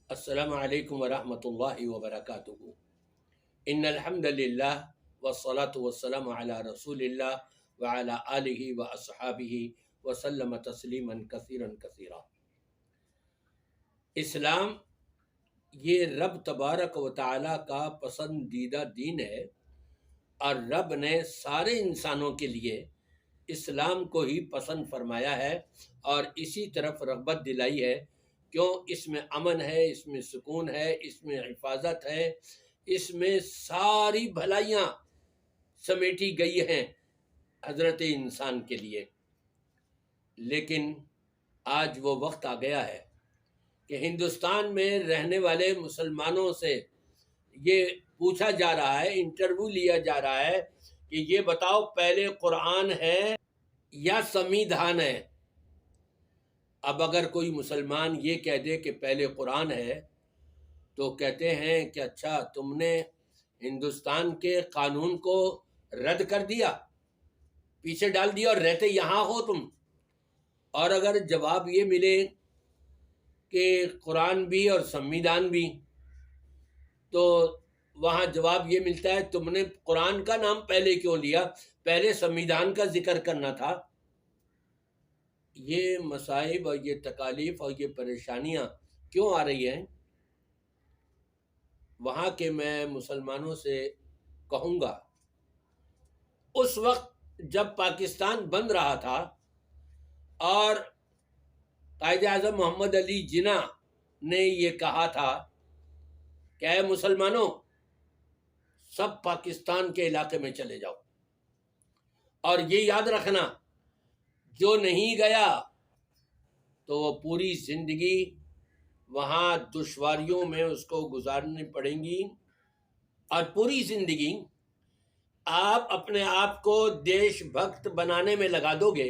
السلام علیکم ورحمۃ اللہ وبرکاتہ۔ ان الحمد للہ والصلاة والسلام علی رسول اللہ وعلی آلہ واصحابہ وسلم تسلیما کثیرا کثیرا۔ اسلام یہ رب تبارک و تعالی کا پسندیدہ دین ہے، اور رب نے سارے انسانوں کے لیے اسلام کو ہی پسند فرمایا ہے اور اسی طرف رغبت دلائی ہے، کیوں؟ اس میں امن ہے، اس میں سکون ہے، اس میں حفاظت ہے، اس میں ساری بھلائیاں سمیٹی گئی ہیں حضرت انسان کے لیے۔ لیکن آج وہ وقت آ گیا ہے کہ ہندوستان میں رہنے والے مسلمانوں سے یہ پوچھا جا رہا ہے، انٹرویو لیا جا رہا ہے کہ یہ بتاؤ پہلے قرآن ہے یا سمویدھان ہے؟ اب اگر کوئی مسلمان یہ کہہ دے کہ پہلے قرآن ہے تو کہتے ہیں کہ اچھا تم نے ہندوستان کے قانون کو رد کر دیا، پیچھے ڈال دیا اور رہتے یہاں ہو تم۔ اور اگر جواب یہ ملے کہ قرآن بھی اور سمویدھان بھی، تو وہاں جواب یہ ملتا ہے تم نے قرآن کا نام پہلے کیوں لیا، پہلے سمویدھان کا ذکر کرنا تھا۔ یہ مصائب اور یہ تکالیف اور یہ پریشانیاں کیوں آ رہی ہیں؟ وہاں کے میں مسلمانوں سے کہوں گا، اس وقت جب پاکستان بن رہا تھا اور قائد اعظم محمد علی جناح نے یہ کہا تھا کہ اے مسلمانوں سب پاکستان کے علاقے میں چلے جاؤ، اور یہ یاد رکھنا جو نہیں گیا تو وہ پوری زندگی وہاں دشواریوں میں اس کو گزارنی پڑیں گی، اور پوری زندگی آپ اپنے آپ کو دیش بھکت بنانے میں لگا دو گے،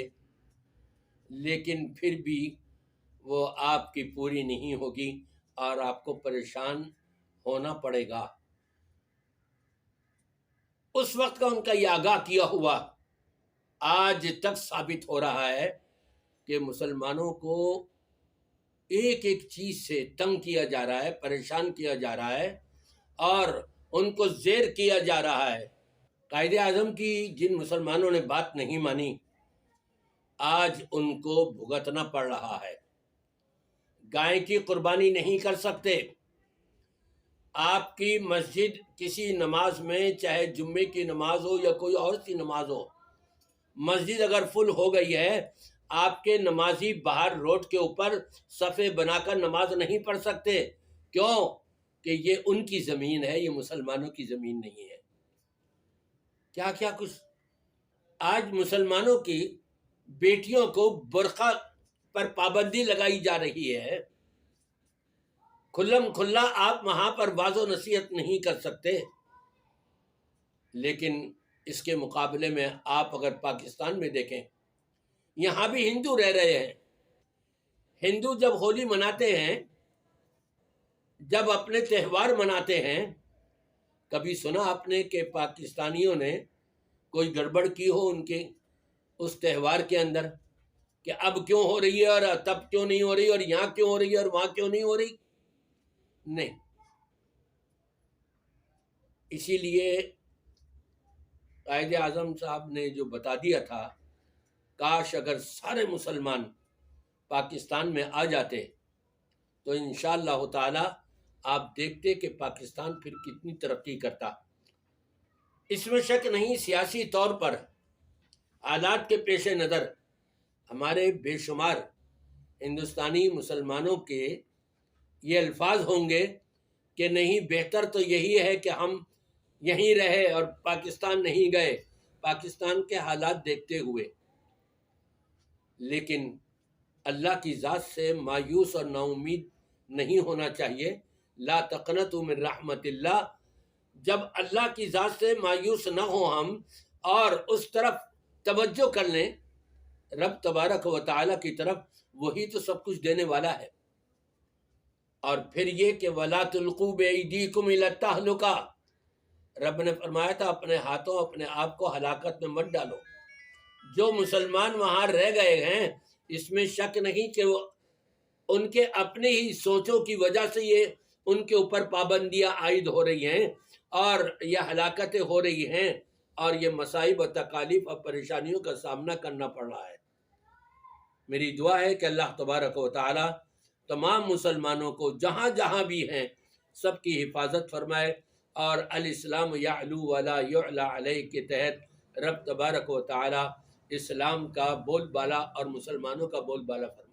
لیکن پھر بھی وہ آپ کی پوری نہیں ہوگی اور آپ کو پریشان ہونا پڑے گا۔ اس وقت کا ان کا یہ آگاہ کیا ہوا آج تک ثابت ہو رہا ہے کہ مسلمانوں کو ایک ایک چیز سے تنگ کیا جا رہا ہے، پریشان کیا جا رہا ہے، اور ان کو زیر کیا جا رہا ہے۔ قائد اعظم کی جن مسلمانوں نے بات نہیں مانی، آج ان کو بھگتنا پڑ رہا ہے۔ گائے کی قربانی نہیں کر سکتے۔ آپ کی مسجد کسی نماز میں، چاہے جمعے کی نماز ہو یا کوئی اور سی نماز ہو، مسجد اگر فل ہو گئی ہے، آپ کے نمازی باہر روڈ کے اوپر صفے بنا کر نماز نہیں پڑھ سکتے۔ کیوں؟ کہ یہ ان کی زمین ہے، یہ مسلمانوں کی زمین نہیں ہے۔ کیا کیا کچھ آج مسلمانوں کی بیٹیوں کو برقع پر پابندی لگائی جا رہی ہے، کھلم کھلا آپ وہاں پر واض و نصیحت نہیں کر سکتے۔ لیکن اس کے مقابلے میں آپ اگر پاکستان میں دیکھیں، یہاں بھی ہندو رہ رہے ہیں۔ ہندو جب ہولی مناتے ہیں، جب اپنے تہوار مناتے ہیں، کبھی سنا آپ نے کہ پاکستانیوں نے کوئی گڑبڑ کی ہو ان کے اس تہوار کے اندر، کہ اب کیوں ہو رہی ہے اور تب کیوں نہیں ہو رہی، اور یہاں کیوں ہو رہی ہے اور وہاں کیوں نہیں ہو رہی؟ نہیں۔ اسی لیے قائد اعظم صاحب نے جو بتا دیا تھا، کاش اگر سارے مسلمان پاکستان میں آ جاتے تو انشاءاللہ تعالی آپ دیکھتے کہ پاکستان پھر کتنی ترقی کرتا۔ اس میں شک نہیں، سیاسی طور پر حالات کے پیش نظر ہمارے بے شمار ہندوستانی مسلمانوں کے یہ الفاظ ہوں گے کہ نہیں، بہتر تو یہی ہے کہ ہم یہیں رہے اور پاکستان نہیں گئے، پاکستان کے حالات دیکھتے ہوئے۔ لیکن اللہ کی ذات سے مایوس اور نا امید نہیں ہونا چاہیے۔ لا تقنطوا من رحمت اللہ۔ جب اللہ کی ذات سے مایوس نہ ہوں ہم اور اس طرف توجہ کر لیں، رب تبارک و تعالی کی طرف، وہی تو سب کچھ دینے والا ہے۔ اور پھر یہ کہ وَلَا تُلْقُوا بِأَيْدِيكُمْ إِلَى التَّهْلُكَةِ، رب نے فرمایا تھا اپنے ہاتھوں اپنے آپ کو ہلاکت میں مت ڈالو۔ جو مسلمان وہاں رہ گئے ہیں، اس میں شک نہیں کہ وہ ان کے اپنے ہی سوچوں کی وجہ سے یہ ان کے اوپر پابندیاں عائد ہو رہی ہیں اور یہ ہلاکتیں ہو رہی ہیں اور یہ مصائب و تکالیف اور پریشانیوں کا سامنا کرنا پڑ رہا ہے۔ میری دعا ہے کہ اللہ تبارک و تعالی تمام مسلمانوں کو جہاں جہاں بھی ہیں سب کی حفاظت فرمائے، اور الاسلام یعلو ولا یعلی علیہ کے تحت رب تبارک و تعالی اسلام کا بول بالا اور مسلمانوں کا بول بالا فرمائے۔